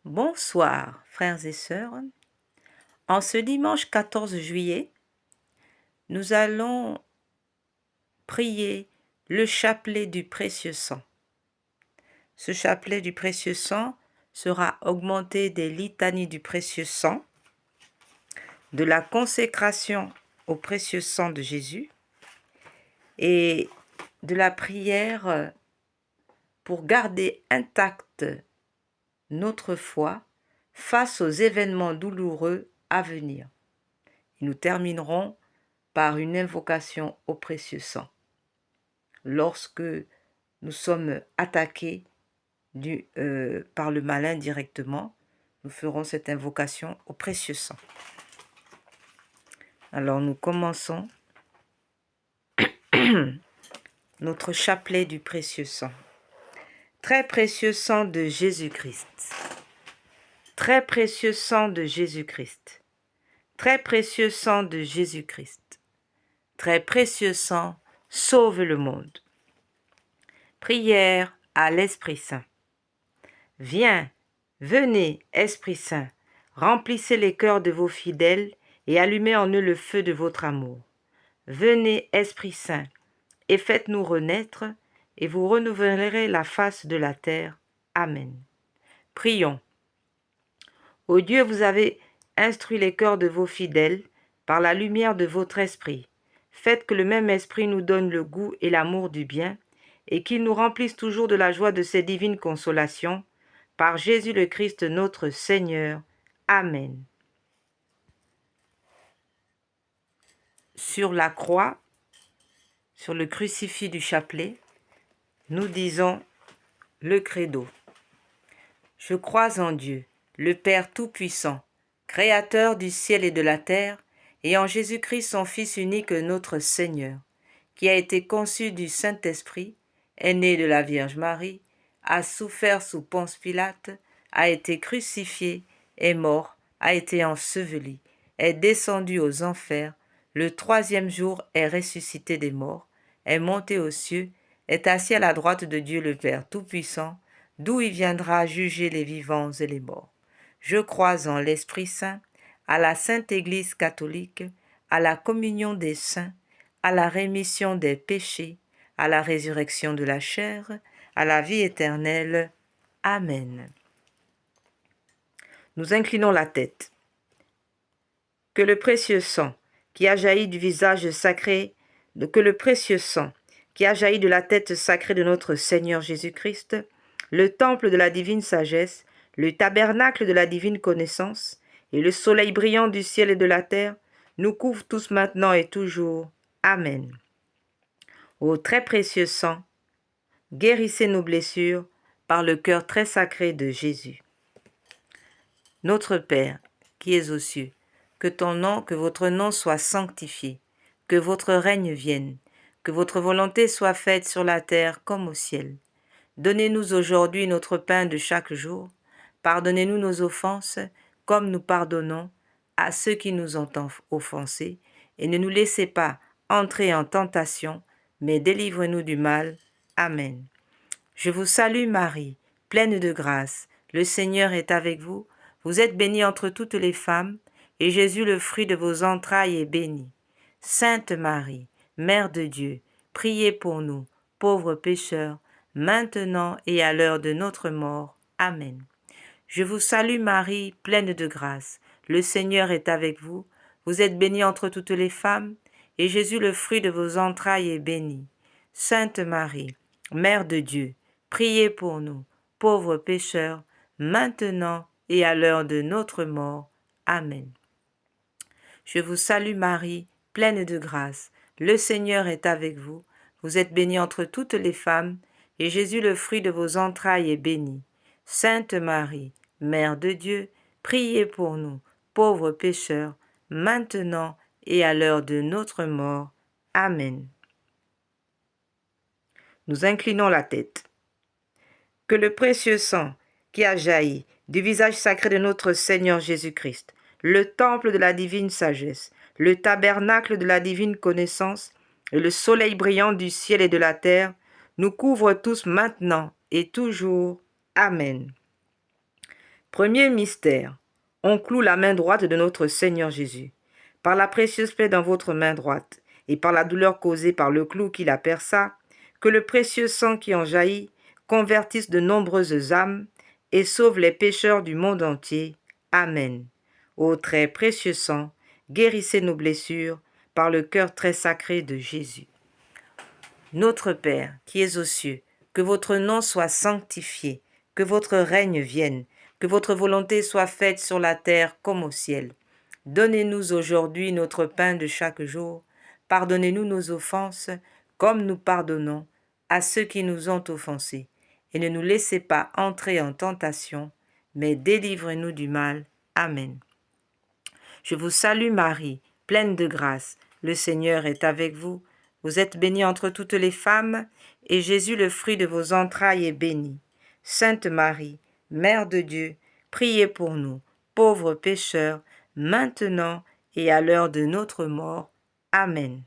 Bonsoir, frères et sœurs. En ce dimanche 14 juillet, nous allons prier le chapelet du précieux sang. Ce chapelet du précieux sang sera augmenté des litanies du précieux sang, de la consécration au précieux sang de Jésus et de la prière pour garder intacte notre foi face aux événements douloureux à venir. Et nous terminerons par une invocation au précieux sang. Lorsque nous sommes attaqués par le malin directement, nous ferons cette invocation au précieux sang. Alors nous commençons notre chapelet du précieux sang. Très précieux sang de Jésus-Christ. Très précieux sang de Jésus-Christ. Très précieux sang de Jésus-Christ. Très précieux sang, sauve le monde. Prière à l'Esprit Saint. Viens, venez, Esprit Saint, remplissez les cœurs de vos fidèles et allumez en eux le feu de votre amour. Venez, Esprit Saint, et faites-nous renaître, et vous renouvellerez la face de la terre. Amen. Prions. Ô Dieu, vous avez instruit les cœurs de vos fidèles par la lumière de votre esprit. Faites que le même esprit nous donne le goût et l'amour du bien, et qu'il nous remplisse toujours de la joie de ces divines consolations, par Jésus le Christ notre Seigneur. Amen. Sur la croix, sur le crucifix du chapelet, nous disons le credo. Je crois en Dieu, le Père Tout-Puissant, Créateur du ciel et de la terre, et en Jésus-Christ son Fils unique notre Seigneur, qui a été conçu du Saint-Esprit, est né de la Vierge Marie, a souffert sous Ponce Pilate, a été crucifié, est mort, a été enseveli, est descendu aux enfers, le troisième jour est ressuscité des morts, est monté aux cieux, est assis à la droite de Dieu le Père Tout-Puissant, d'où il viendra juger les vivants et les morts. Je crois en l'Esprit Saint, à la Sainte Église catholique, à la communion des saints, à la rémission des péchés, à la résurrection de la chair, à la vie éternelle. Amen. Nous inclinons la tête. Que le précieux sang qui a jailli du visage sacré, que le précieux sang qui a jailli de la tête sacrée de notre Seigneur Jésus-Christ, le temple de la divine sagesse, le tabernacle de la divine connaissance, et le soleil brillant du ciel et de la terre, nous couvrent tous maintenant et toujours. Amen. Ô très précieux sang, guérissez nos blessures par le cœur très sacré de Jésus. Notre Père, qui es aux cieux, que votre nom soit sanctifié, que votre règne vienne, que votre volonté soit faite sur la terre comme au ciel. Donnez-nous aujourd'hui notre pain de chaque jour. Pardonnez-nous nos offenses, comme nous pardonnons à ceux qui nous ont offensés, et ne nous laissez pas entrer en tentation, mais délivrez-nous du mal. Amen. Je vous salue Marie, pleine de grâce. Le Seigneur est avec vous. Vous êtes bénie entre toutes les femmes, et Jésus, le fruit de vos entrailles, est béni. Sainte Marie, Mère de Dieu, priez pour nous, pauvres pécheurs, maintenant et à l'heure de notre mort. Amen. Je vous salue Marie, pleine de grâce. Le Seigneur est avec vous. Vous êtes bénie entre toutes les femmes, et Jésus, le fruit de vos entrailles, est béni. Sainte Marie, Mère de Dieu, priez pour nous, pauvres pécheurs, maintenant et à l'heure de notre mort. Amen. Je vous salue Marie, pleine de grâce. Le Seigneur est avec vous. Vous êtes bénie entre toutes les femmes, et Jésus, le fruit de vos entrailles, est béni. Sainte Marie, Mère de Dieu, priez pour nous, pauvres pécheurs, maintenant et à l'heure de notre mort. Amen. Nous inclinons la tête. Que le précieux sang qui a jailli du visage sacré de notre Seigneur Jésus-Christ, le temple de la divine sagesse, le tabernacle de la divine connaissance et le soleil brillant du ciel et de la terre, nous couvrent tous maintenant et toujours. Amen. Premier mystère. On cloue la main droite de notre Seigneur Jésus. Par la précieuse plaie dans votre main droite, et par la douleur causée par le clou qui la perça, que le précieux sang qui en jaillit convertisse de nombreuses âmes et sauve les pécheurs du monde entier. Amen. Ô très précieux sang, guérissez nos blessures par le cœur très sacré de Jésus. Notre Père, qui es aux cieux, que votre nom soit sanctifié, que votre règne vienne, que votre volonté soit faite sur la terre comme au ciel. Donnez-nous aujourd'hui notre pain de chaque jour. Pardonnez-nous nos offenses, comme nous pardonnons à ceux qui nous ont offensés. Et ne nous laissez pas entrer en tentation, mais délivrez-nous du mal. Amen. Je vous salue Marie, pleine de grâce. Le Seigneur est avec vous. Vous êtes bénie entre toutes les femmes, et Jésus, le fruit de vos entrailles, est béni. Sainte Marie, Mère de Dieu, priez pour nous, pauvres pécheurs, maintenant et à l'heure de notre mort. Amen.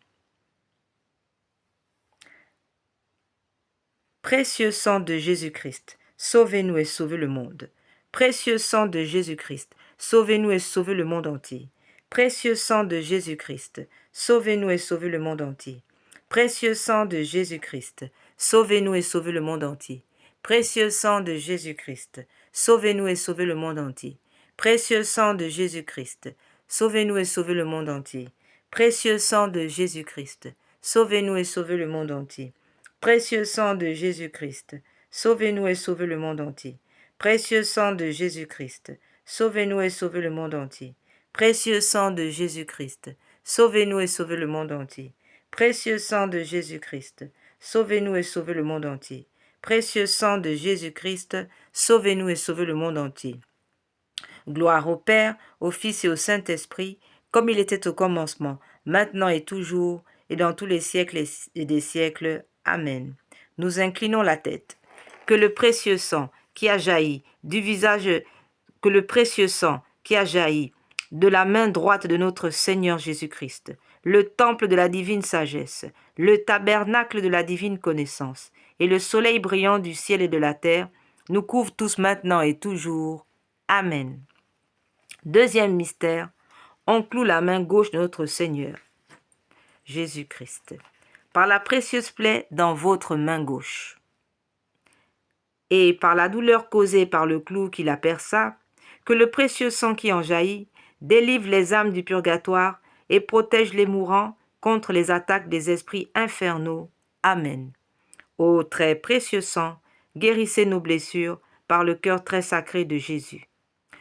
Précieux sang de Jésus-Christ, sauvez-nous et sauvez le monde. Précieux sang de Jésus-Christ, sauvez-nous et sauvez le monde entier. Précieux sang de Jésus-Christ, sauvez-nous et sauvez le monde entier. Précieux sang de Jésus-Christ, sauvez-nous et sauvez le monde entier. Précieux sang de Jésus-Christ, sauvez-nous et sauvez le monde entier. Précieux sang de Jésus-Christ, sauvez-nous et sauvez le monde entier. Précieux sang de Jésus-Christ, sauvez-nous et sauvez le monde entier. Précieux sang de Jésus-Christ, sauvez-nous et sauvez le monde entier. Précieux sang de Jésus-Christ, sauvez-nous et sauvez le monde entier. Précieux sang de Jésus-Christ, sauvez-nous et sauvez le monde entier. Précieux sang de Jésus-Christ, sauvez-nous et sauvez le monde entier. Précieux sang de Jésus-Christ, sauvez-nous et sauvez le monde entier. Gloire au Père, au Fils et au Saint-Esprit, comme il était au commencement, maintenant et toujours, et dans tous les siècles et des siècles. Amen. Nous inclinons la tête. Que le précieux sang qui a jailli du visage, que le précieux sang qui a jailli de la main droite de notre Seigneur Jésus-Christ, le temple de la divine sagesse, le tabernacle de la divine connaissance, et le soleil brillant du ciel et de la terre, nous couvrent tous maintenant et toujours. Amen. Deuxième mystère, on cloue la main gauche de notre Seigneur Jésus-Christ, par la précieuse plaie dans votre main gauche, et par la douleur causée par le clou qui la perça, que le précieux sang qui en jaillit délivre les âmes du purgatoire et protège les mourants contre les attaques des esprits infernaux. Amen. Ô très précieux sang, guérissez nos blessures par le cœur très sacré de Jésus.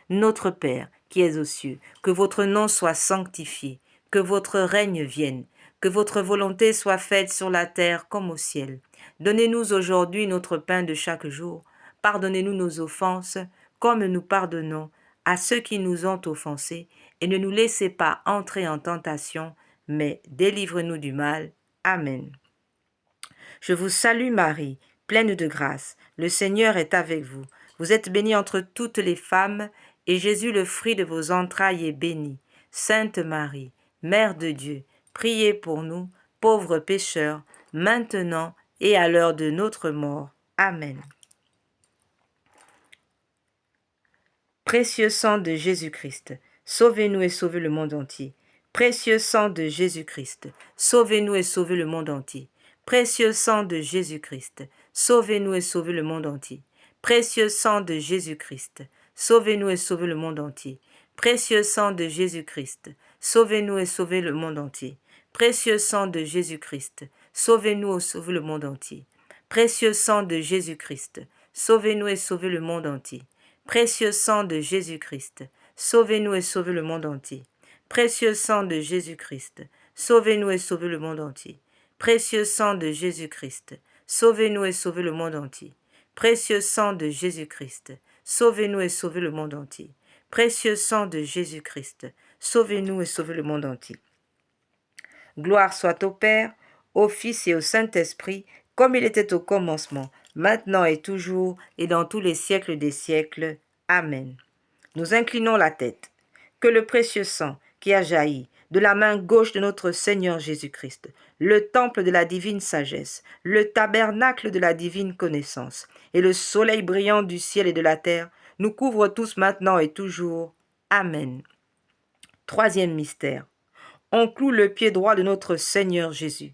Notre Père, qui es aux cieux, que votre nom soit sanctifié, que votre règne vienne, que votre volonté soit faite sur la terre comme au ciel. Donnez-nous aujourd'hui notre pain de chaque jour. Pardonnez-nous nos offenses, comme nous pardonnons à ceux qui nous ont offensés, et ne nous laissez pas entrer en tentation, mais délivre-nous du mal. Amen. Je vous salue Marie, pleine de grâce. Le Seigneur est avec vous. Vous êtes bénie entre toutes les femmes, et Jésus, le fruit de vos entrailles, est béni. Sainte Marie, Mère de Dieu, priez pour nous, pauvres pécheurs, maintenant et à l'heure de notre mort. Amen. Précieux sang de Jésus-Christ, sauvez-nous et sauvez le monde entier. Précieux sang de Jésus-Christ, sauvez-nous et sauvez le monde entier. Précieux sang de Jésus-Christ, sauvez-nous et sauvez le monde entier. Précieux sang de Jésus-Christ, sauvez-nous et sauvez le monde entier. Précieux sang de Jésus-Christ, sauvez-nous et sauvez le monde entier. Précieux sang de Jésus-Christ, sauvez-nous et sauvez le monde entier. Précieux sang de Jésus-Christ, sauvez-nous et sauvez le monde entier. Précieux sang de Jésus-Christ, sauvez-nous et sauvez le monde entier. Précieux sang de Jésus-Christ, sauvez-nous et sauvez le monde entier. Précieux sang de Jésus-Christ, sauvez-nous et sauvez le monde entier. Précieux sang de Jésus-Christ, sauvez-nous et sauvez le monde entier. Précieux sang de Jésus-Christ, sauvez-nous et sauvez le monde entier. Gloire soit au Père, au Fils et au Saint-Esprit, comme il était au commencement, maintenant et toujours, et dans tous les siècles des siècles. Amen. Nous inclinons la tête. Que le précieux sang qui a jailli de la main gauche de notre Seigneur Jésus-Christ, le temple de la divine sagesse, le tabernacle de la divine connaissance, et le soleil brillant du ciel et de la terre, nous couvrent tous maintenant et toujours. Amen. Troisième mystère. On cloue le pied droit de notre Seigneur Jésus.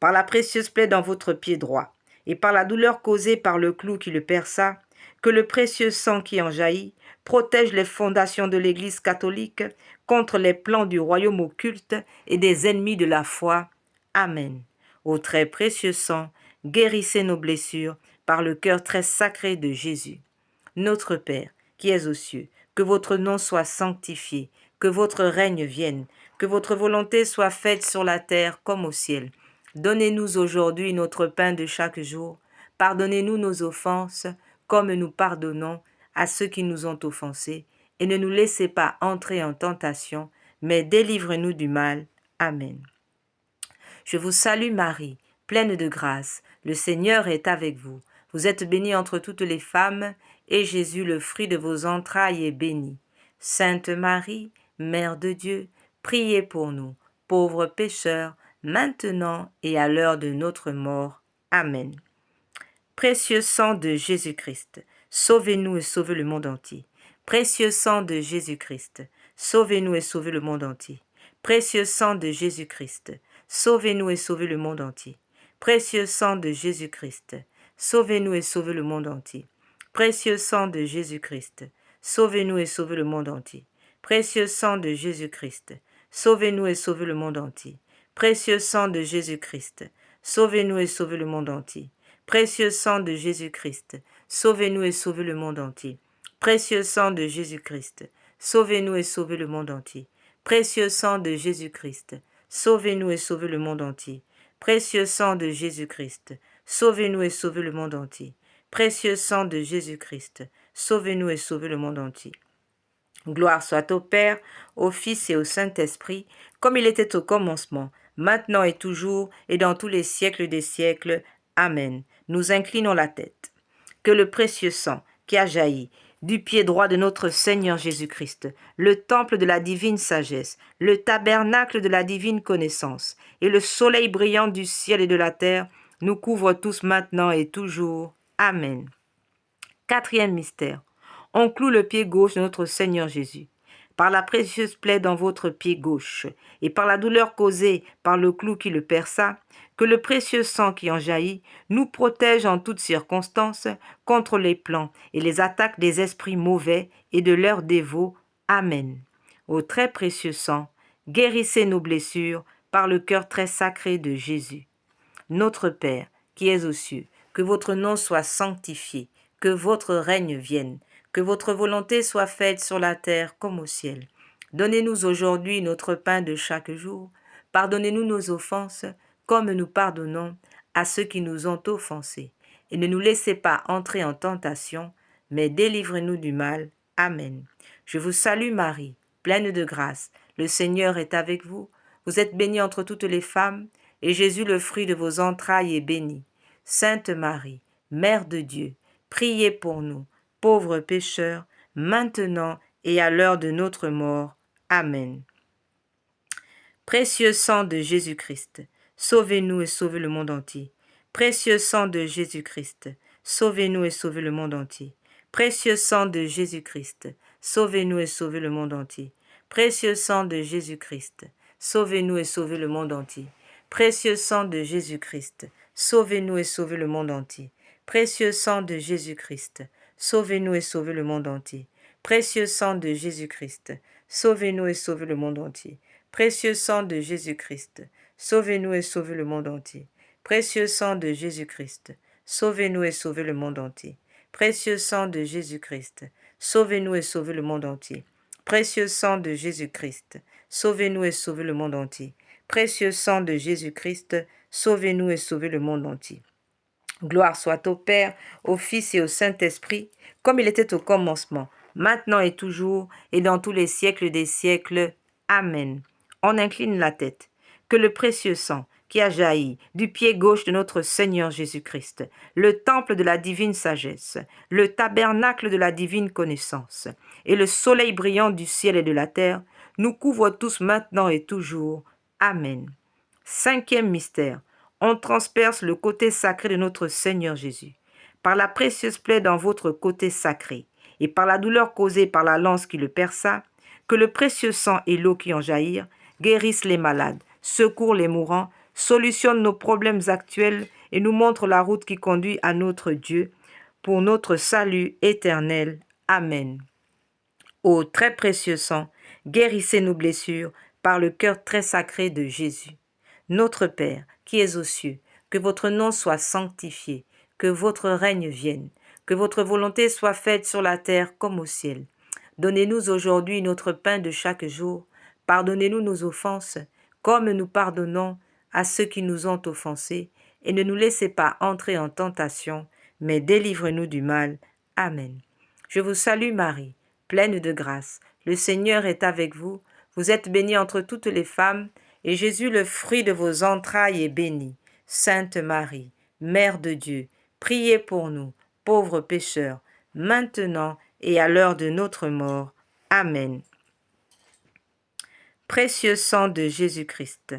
Par la précieuse plaie dans votre pied droit, et par la douleur causée par le clou qui le perça, que le précieux sang qui en jaillit protège les fondations de l'Église catholique contre les plans du royaume occulte et des ennemis de la foi. Amen. Au très précieux sang, guérissez nos blessures par le cœur très sacré de Jésus. Notre Père, qui es aux cieux, que votre nom soit sanctifié, que votre règne vienne, que votre volonté soit faite sur la terre comme au ciel. Donnez-nous aujourd'hui notre pain de chaque jour. Pardonnez-nous nos offenses, comme nous pardonnons à ceux qui nous ont offensés. Et ne nous laissez pas entrer en tentation, mais délivrez-nous du mal. Amen. Je vous salue Marie, pleine de grâce. Le Seigneur est avec vous. Vous êtes bénie entre toutes les femmes, et Jésus, le fruit de vos entrailles, est béni. Sainte Marie, Mère de Dieu, priez pour nous, pauvres pécheurs, maintenant et à l'heure de notre mort. Amen. Précieux sang de Jésus-Christ, sauvez-nous et sauvez le monde entier. Précieux sang de Jésus-Christ, sauvez-nous et sauvez le monde entier. Précieux sang de Jésus-Christ, sauvez-nous et sauvez le monde entier. Précieux sang de Jésus-Christ, sauvez-nous et sauvez le monde entier. Précieux sang de Jésus-Christ, sauvez-nous et sauvez le monde entier. Précieux sang de Jésus-Christ, sauvez-nous et sauvez le monde entier. Précieux sang de Jésus-Christ, sauvez-nous et sauvez le monde entier. Précieux sang de Jésus-Christ, sauvez-nous et sauvez le monde entier. Précieux sang de Jésus-Christ, sauvez-nous et sauvez le monde entier. Précieux sang de Jésus-Christ, sauvez-nous et sauvez le monde entier. Précieux sang de Jésus-Christ, sauvez-nous et sauvez le monde entier. Précieux sang de Jésus-Christ, sauvez-nous et sauvez le monde entier. Gloire soit au Père, au Fils et au Saint-Esprit, comme il était au commencement, maintenant et toujours, et dans tous les siècles des siècles. Amen. Nous inclinons la tête. Que le précieux sang qui a jailli du pied droit de notre Seigneur Jésus-Christ, le temple de la divine sagesse, le tabernacle de la divine connaissance, et le soleil brillant du ciel et de la terre, nous couvrent tous maintenant et toujours. Amen. Quatrième mystère. On cloue le pied gauche de notre Seigneur Jésus. Par la précieuse plaie dans votre pied gauche, et par la douleur causée par le clou qui le perça, que le précieux sang qui en jaillit nous protège en toutes circonstances contre les plans et les attaques des esprits mauvais et de leurs dévots. Amen. Au très précieux sang, guérissez nos blessures par le cœur très sacré de Jésus. Notre Père, qui es aux cieux, que votre nom soit sanctifié, que votre règne vienne, que votre volonté soit faite sur la terre comme au ciel. Donnez-nous aujourd'hui notre pain de chaque jour. Pardonnez-nous nos offenses, comme nous pardonnons à ceux qui nous ont offensés. Et ne nous laissez pas entrer en tentation, mais délivrez-nous du mal. Amen. Je vous salue Marie, pleine de grâce. Le Seigneur est avec vous. Vous êtes bénie entre toutes les femmes, et Jésus, le fruit de vos entrailles, est béni. Sainte Marie, Mère de Dieu, priez pour nous, pauvres pécheurs, maintenant et à l'heure de notre mort. Amen. Précieux sang de Jésus-Christ, sauvez-nous et sauvez le monde entier. Précieux sang de Jésus-Christ, sauvez-nous et sauvez le monde entier. Précieux sang de Jésus-Christ, sauvez-nous et sauvez le monde entier. Précieux sang de Jésus-Christ, sauvez-nous et sauvez le monde entier. Précieux sang de Jésus-Christ, sauvez-nous et sauvez le monde entier. Précieux sang de Jésus-Christ, sauvez-nous et sauvez le monde entier. Précieux sang de Jésus-Christ, sauvez-nous et sauvez le monde entier. Précieux sang de Jésus-Christ, sauvez-nous et sauvez le monde entier. Précieux sang de Jésus-Christ, sauvez-nous et sauvez le monde entier. Précieux sang de Jésus-Christ, sauvez-nous et sauvez le monde entier. Précieux sang de Jésus-Christ, sauvez-nous et sauvez le monde entier. Précieux sang de Jésus-Christ, sauvez-nous et sauvez le monde entier. Gloire soit au Père, au Fils et au Saint-Esprit, comme il était au commencement, maintenant et toujours, et dans tous les siècles des siècles. Amen. On incline la tête. Que le précieux sang qui a jailli du pied gauche de notre Seigneur Jésus-Christ, le temple de la divine sagesse, le tabernacle de la divine connaissance, et le soleil brillant du ciel et de la terre, nous couvre tous maintenant et toujours. Amen. Cinquième mystère. On transperce le côté sacré de notre Seigneur Jésus. Par la précieuse plaie dans votre côté sacré, et par la douleur causée par la lance qui le perça, que le précieux sang et l'eau qui en jaillirent guérissent les malades, secourent les mourants, solutionnent nos problèmes actuels et nous montrent la route qui conduit à notre Dieu, pour notre salut éternel. Amen. Ô très précieux sang, guérissez nos blessures par le cœur très sacré de Jésus. Notre Père, qui es aux cieux, que votre nom soit sanctifié, que votre règne vienne, que votre volonté soit faite sur la terre comme au ciel. Donnez-nous aujourd'hui notre pain de chaque jour. Pardonnez-nous nos offenses, comme nous pardonnons à ceux qui nous ont offensés, et ne nous laissez pas entrer en tentation, mais délivrez-nous du mal. Amen. Je vous salue Marie, pleine de grâce. Le Seigneur est avec vous. Vous êtes bénie entre toutes les femmes, et Jésus, le fruit de vos entrailles, est béni. Sainte Marie, Mère de Dieu, priez pour nous, pauvres pécheurs, maintenant et à l'heure de notre mort. Amen. Précieux sang de Jésus-Christ,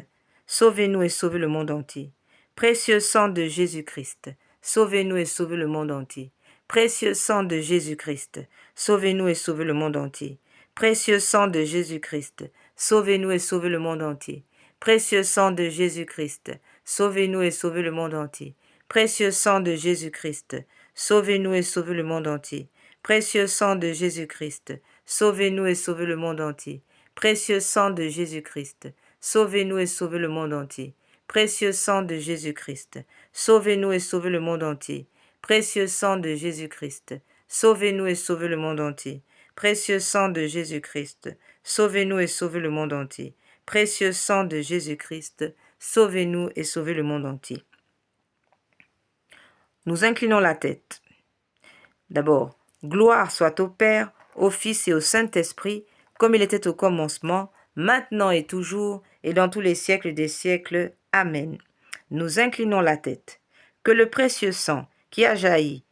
sauvez-nous et sauvez le monde entier. Précieux sang de Jésus-Christ, sauvez-nous et sauvez le monde entier. Précieux sang de Jésus-Christ, sauvez-nous et sauvez le monde entier. Précieux sang de Jésus-Christ, sauvez-nous et sauvez le monde entier. Précieux sang de Jésus-Christ, sauvez-nous et sauvez le monde entier. Précieux sang de Jésus-Christ, sauvez-nous et sauvez le monde entier. Précieux sang de Jésus-Christ, sauvez-nous et sauvez le monde entier. Précieux sang de Jésus-Christ, sauvez-nous et sauvez le monde entier. Précieux sang de Jésus-Christ, sauvez-nous et sauvez le monde entier. Précieux sang de Jésus-Christ, sauvez-nous et sauvez le monde entier. Précieux sang de Jésus-Christ, sauvez-nous et sauvez le monde entier. Précieux sang de Jésus-Christ, sauvez-nous et sauvez le monde entier. Nous inclinons la tête. D'abord, gloire soit au Père, au Fils et au Saint-Esprit, comme il était au commencement, maintenant et toujours, et dans tous les siècles des siècles. Amen. Nous inclinons la tête. Que le précieux sang qui a jailli,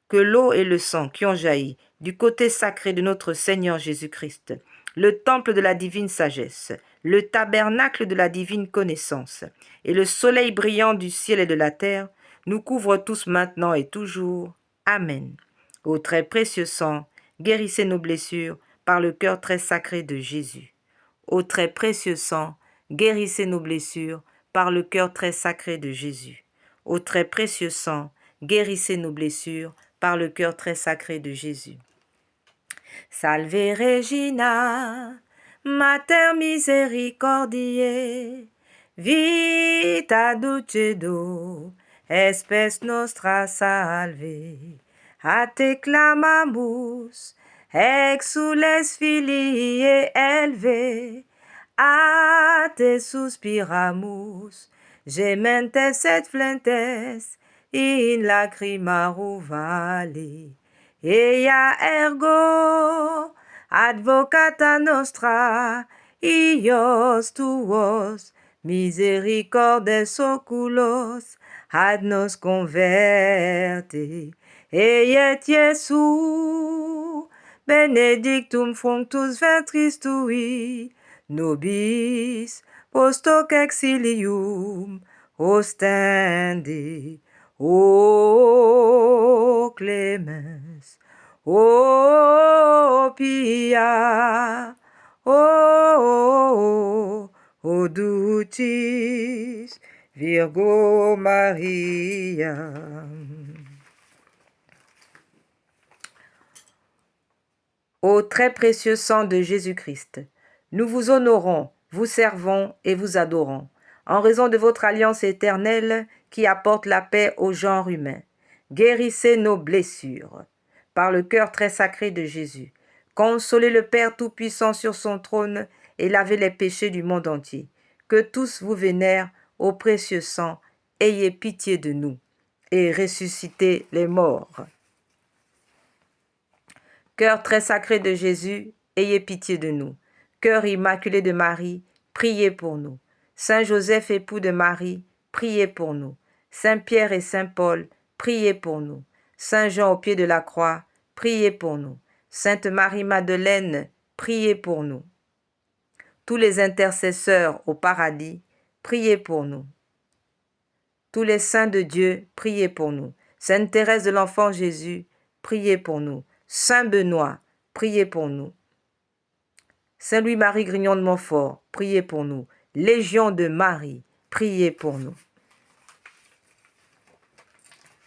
que l'eau et le sang qui ont jailli du côté sacré de notre Seigneur Jésus-Christ, le temple de la divine sagesse, le tabernacle de la divine connaissance, et le soleil brillant du ciel et de la terre, nous couvrent tous maintenant et toujours. Amen. Ô très précieux sang, guérissez nos blessures par le cœur très sacré de Jésus. Ô très précieux sang, guérissez nos blessures par le cœur très sacré de Jésus. Ô très précieux sang, guérissez nos blessures par le cœur très sacré de Jésus. Salve Regina, Mater misericordiae, vita dulcedo, espes nostra salve. A te clamamus, exules filii elve, a te suspiramus, gementes et flentes, in lacrimarum vale. Ea ergo, advocata nostra, ios tuos, misericordes oculos, ad nos converte. Eiet Iesu, benedictum fructus ventris tui, nobis post hoc exilium ostende. O clemens, o pia, o ducis Virgo Maria. Ô très précieux sang de Jésus-Christ, nous vous honorons, vous servons et vous adorons, en raison de votre alliance éternelle qui apporte la paix au genre humain. Guérissez nos blessures par le cœur très sacré de Jésus. Consolez le Père Tout-Puissant sur son trône et lavez les péchés du monde entier. Que tous vous vénèrent au précieux sang, ayez pitié de nous et ressuscitez les morts. Cœur très sacré de Jésus, ayez pitié de nous. Cœur immaculé de Marie, priez pour nous. Saint Joseph, époux de Marie, priez pour nous. Saint Pierre et Saint Paul, priez pour nous. Saint Jean au pied de la croix, priez pour nous. Sainte Marie-Madeleine, priez pour nous. Tous les intercesseurs au paradis, priez pour nous. Tous les saints de Dieu, priez pour nous. Sainte Thérèse de l'Enfant Jésus, priez pour nous. Saint Benoît, priez pour nous. Saint Louis-Marie Grignon de Montfort, priez pour nous. Légion de Marie, priez pour nous.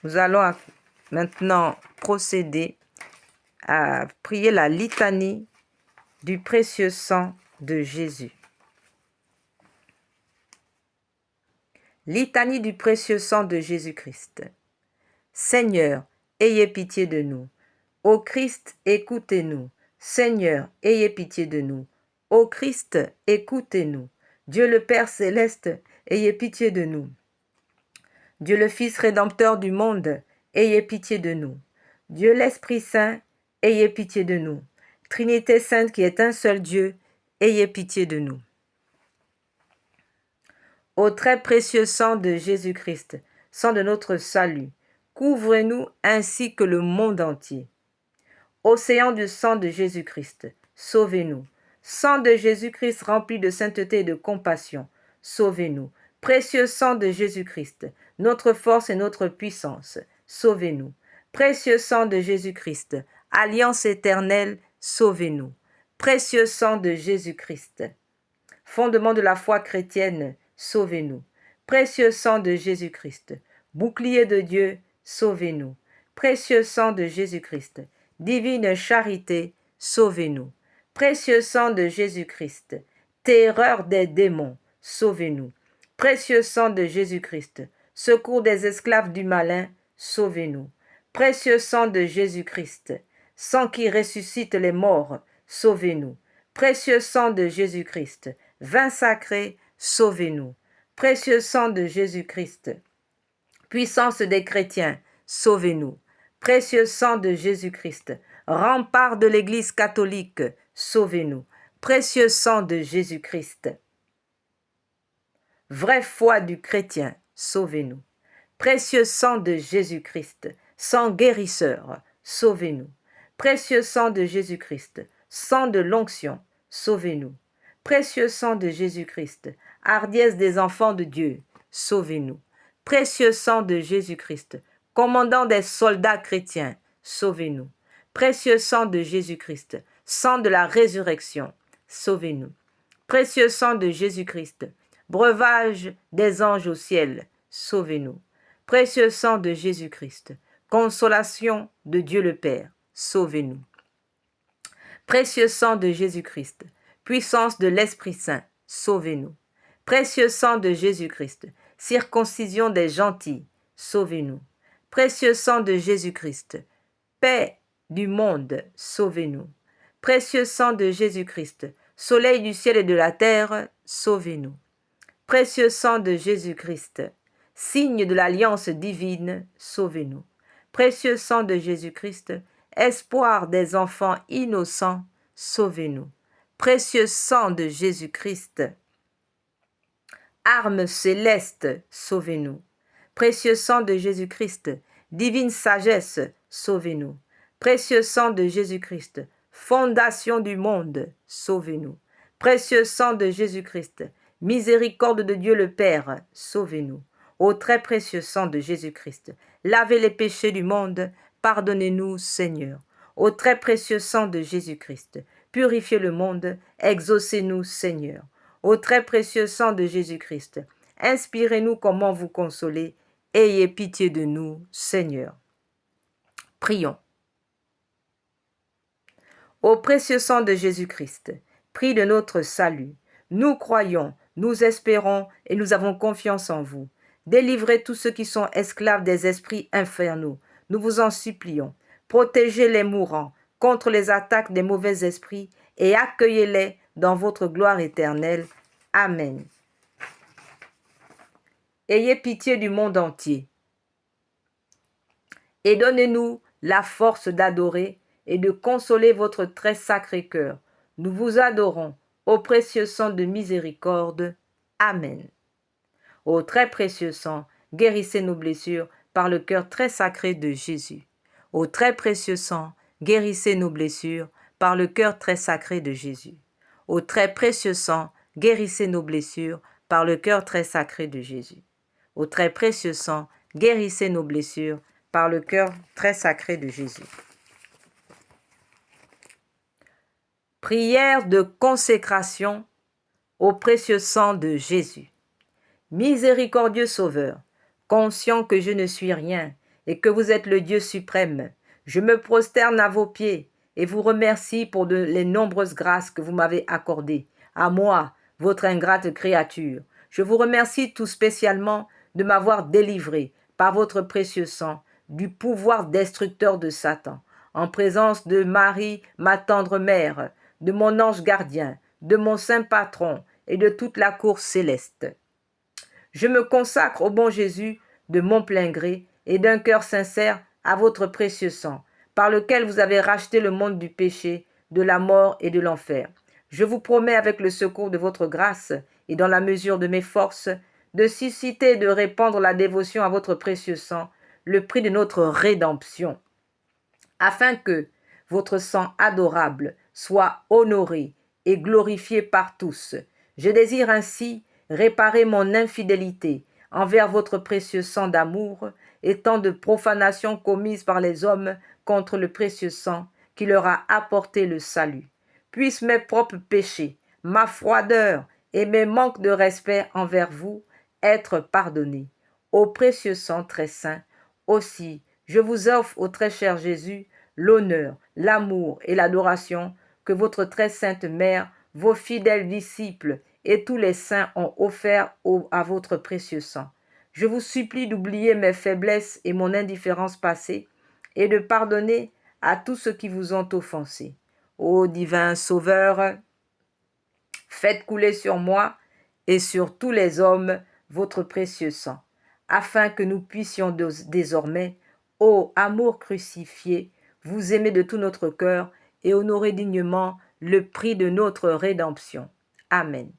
Nous allons maintenant procéder à prier la litanie du précieux sang de Jésus. Litanie du précieux sang de Jésus-Christ. Seigneur, ayez pitié de nous. Ô Christ, écoutez-nous. Seigneur, ayez pitié de nous. Ô Christ, écoutez-nous. Dieu le Père céleste, ayez pitié de nous. Dieu le Fils rédempteur du monde, ayez pitié de nous. Dieu l'Esprit Saint, ayez pitié de nous. Trinité Sainte qui est un seul Dieu, ayez pitié de nous. Ô très précieux sang de Jésus-Christ, sang de notre salut, couvrez-nous ainsi que le monde entier. Océan du sang de Jésus-Christ, sauvez-nous. Sang de Jésus-Christ rempli de sainteté et de compassion, sauvez-nous. Précieux sang de Jésus-Christ, notre force et notre puissance, sauvez-nous. Précieux sang de Jésus-Christ, alliance éternelle, sauvez-nous. Précieux sang de Jésus-Christ, fondement de la foi chrétienne, sauvez-nous. Précieux sang de Jésus-Christ, bouclier de Dieu, sauvez-nous. Précieux sang de Jésus-Christ, divine charité, sauvez-nous. Précieux sang de Jésus-Christ, terreur des démons, sauvez-nous. Précieux sang de Jésus-Christ, secours des esclaves du malin, sauvez-nous. Précieux sang de Jésus-Christ, sang qui ressuscite les morts, sauvez-nous. Précieux sang de Jésus-Christ, vin sacré, sauvez-nous. Précieux sang de Jésus-Christ, puissance des chrétiens, sauvez-nous. Précieux sang de Jésus-Christ, rempart de l'Église catholique, sauvez-nous. Précieux sang de Jésus-Christ, vraie foi du chrétien, sauvez-nous. Précieux sang de Jésus-Christ, sang guérisseur, sauvez-nous. Précieux sang de Jésus-Christ, sang de l'onction, sauvez-nous. Précieux sang de Jésus-Christ, hardiesse des enfants de Dieu, sauvez-nous. Précieux sang de Jésus-Christ, commandant des soldats chrétiens, sauvez-nous. Précieux sang de Jésus-Christ, sang de la résurrection, sauvez-nous. Précieux sang de Jésus-Christ, breuvage des anges au ciel, sauvez-nous. Précieux sang de Jésus-Christ, consolation de Dieu le Père, sauvez-nous. Précieux sang de Jésus-Christ, puissance de l'Esprit Saint, sauvez-nous. Précieux sang de Jésus-Christ, circoncision des gentils, sauvez-nous. Précieux sang de Jésus-Christ, paix du monde, sauvez-nous. Précieux sang de Jésus-Christ, soleil du ciel et de la terre, sauvez-nous. Précieux sang de Jésus-Christ, signe de l'alliance divine, sauvez-nous. Précieux sang de Jésus-Christ, espoir des enfants innocents, sauvez-nous. Précieux sang de Jésus-Christ, arme céleste, sauvez-nous. Précieux sang de Jésus-Christ, divine sagesse, sauvez-nous. Précieux sang de Jésus-Christ, fondation du monde, sauvez-nous. Précieux sang de Jésus-Christ, miséricorde de Dieu le Père, sauvez-nous. Ô très précieux sang de Jésus-Christ, lavez les péchés du monde, pardonnez-nous, Seigneur. Ô très précieux sang de Jésus-Christ, purifiez le monde, exaucez-nous, Seigneur. Ô très précieux sang de Jésus-Christ, inspirez-nous comment vous consoler, ayez pitié de nous, Seigneur. Prions. Ô précieux sang de Jésus-Christ, prix de notre salut, nous croyons, nous espérons et nous avons confiance en vous. Délivrez tous ceux qui sont esclaves des esprits infernaux. Nous vous en supplions. Protégez les mourants contre les attaques des mauvais esprits et accueillez-les dans votre gloire éternelle. Amen. Ayez pitié du monde entier et donnez-nous la force d'adorer et de consoler votre très sacré cœur. Nous vous adorons, ô précieux sang de miséricorde. Amen. Ô très précieux sang, guérissez nos blessures par le cœur très sacré de Jésus. Ô très précieux sang, guérissez nos blessures par le cœur très sacré de Jésus. Au très précieux sang, guérissez nos blessures par le cœur très sacré de Jésus. Au très précieux sang, guérissez nos blessures par le cœur très sacré de Jésus. Prière de consécration au précieux sang de Jésus. Miséricordieux Sauveur, conscient que je ne suis rien et que vous êtes le Dieu suprême, je me prosterne à vos pieds et vous remercie pour les nombreuses grâces que vous m'avez accordées, à moi, votre ingrate créature. Je vous remercie tout spécialement de m'avoir délivré par votre précieux sang du pouvoir destructeur de Satan, en présence de Marie, ma tendre mère, de mon ange gardien, de mon saint patron et de toute la cour céleste. Je me consacre au bon Jésus de mon plein gré et d'un cœur sincère à votre précieux sang, par lequel vous avez racheté le monde du péché, de la mort et de l'enfer. Je vous promets avec le secours de votre grâce et dans la mesure de mes forces, de susciter et de répandre la dévotion à votre précieux sang, le prix de notre rédemption, afin que votre sang adorable soit honoré et glorifié par tous. Je désire ainsi réparer mon infidélité envers votre précieux sang d'amour et tant de profanations commises par les hommes contre le précieux sang qui leur a apporté le salut. Puissent mes propres péchés, ma froideur et mes manques de respect envers vous être pardonnés. Ô précieux sang très saint, aussi je vous offre au très cher Jésus l'honneur, l'amour et l'adoration que votre très sainte mère, vos fidèles disciples et tous les saints ont offert à votre précieux sang. Je vous supplie d'oublier mes faiblesses et mon indifférence passée et de pardonner à tous ceux qui vous ont offensé. Ô divin Sauveur, faites couler sur moi et sur tous les hommes votre précieux sang, afin que nous puissions désormais, ô amour crucifié, vous aimer de tout notre cœur et honorer dignement le prix de notre rédemption. Amen.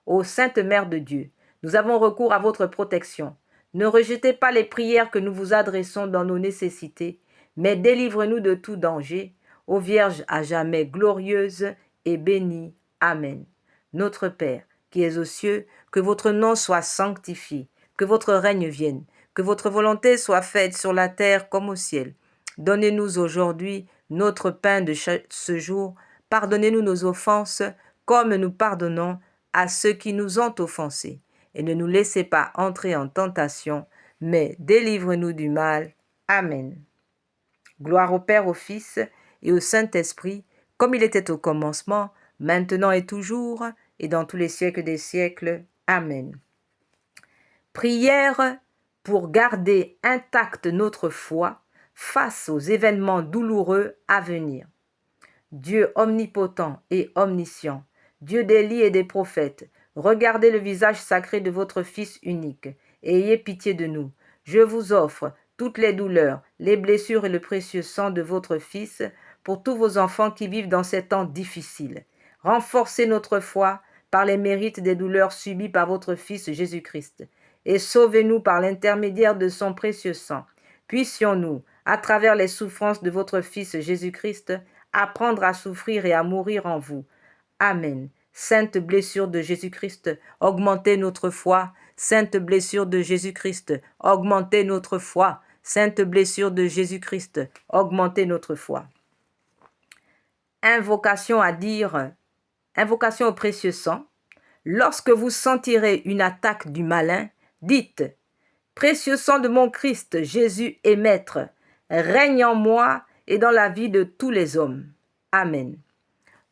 Ô Sainte Mère de Dieu, nous avons recours à votre protection. Ne rejetez pas les prières que nous vous adressons dans nos nécessités, mais délivre-nous de tout danger. Ô Vierge à jamais glorieuse et bénie. Amen. Notre Père, qui es aux cieux, que votre nom soit sanctifié, que votre règne vienne, que votre volonté soit faite sur la terre comme au ciel. Donnez-nous aujourd'hui notre pain de ce jour. Pardonnez-nous nos offenses, comme nous pardonnons à ceux qui nous ont offensés. Et ne nous laissez pas entrer en tentation, mais délivre-nous du mal. Amen. Gloire au Père, au Fils et au Saint-Esprit, comme il était au commencement, maintenant et toujours, et dans tous les siècles des siècles. Amen. Prière pour garder intacte notre foi face aux événements douloureux à venir. Dieu omnipotent et omniscient, Dieu d'Élie et des prophètes, regardez le visage sacré de votre Fils unique et ayez pitié de nous. Je vous offre toutes les douleurs, les blessures et le précieux sang de votre Fils pour tous vos enfants qui vivent dans ces temps difficiles. Renforcez notre foi par les mérites des douleurs subies par votre Fils Jésus-Christ et sauvez-nous par l'intermédiaire de son précieux sang. Puissions-nous, à travers les souffrances de votre Fils Jésus-Christ, apprendre à souffrir et à mourir en vous. Amen. Sainte blessure de Jésus-Christ, augmentez notre foi. Sainte blessure de Jésus-Christ, augmentez notre foi. Sainte blessure de Jésus-Christ, augmentez notre foi. Invocation à dire, invocation au précieux sang. Lorsque vous sentirez une attaque du malin, dites, précieux sang de mon Christ, Jésus est Maître, règne en moi et dans la vie de tous les hommes. Amen.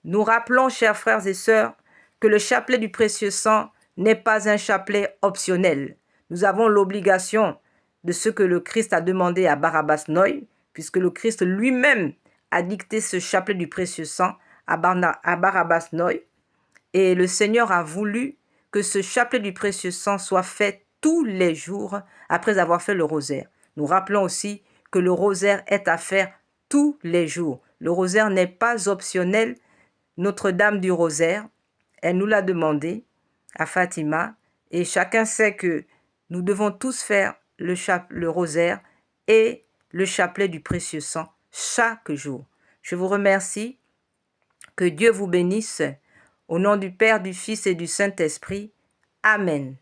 Nous rappelons, chers frères et sœurs, que le chapelet du précieux sang n'est pas un chapelet optionnel. Nous avons l'obligation de ce que le Christ a demandé à Barabbas Noï, puisque le Christ lui-même a dicté ce chapelet du précieux sang à Barabbas Noï, et le Seigneur a voulu que ce chapelet du précieux sang soit fait tous les jours après avoir fait le rosaire. Nous rappelons aussi que le rosaire est à faire tous les jours. Le rosaire n'est pas optionnel. Notre-Dame du rosaire, elle nous l'a demandé à Fatima, et chacun sait que nous devons tous faire le rosaire et le chapelet du précieux sang chaque jour. Je vous remercie. Que Dieu vous bénisse. Au nom du Père, du Fils et du Saint-Esprit. Amen.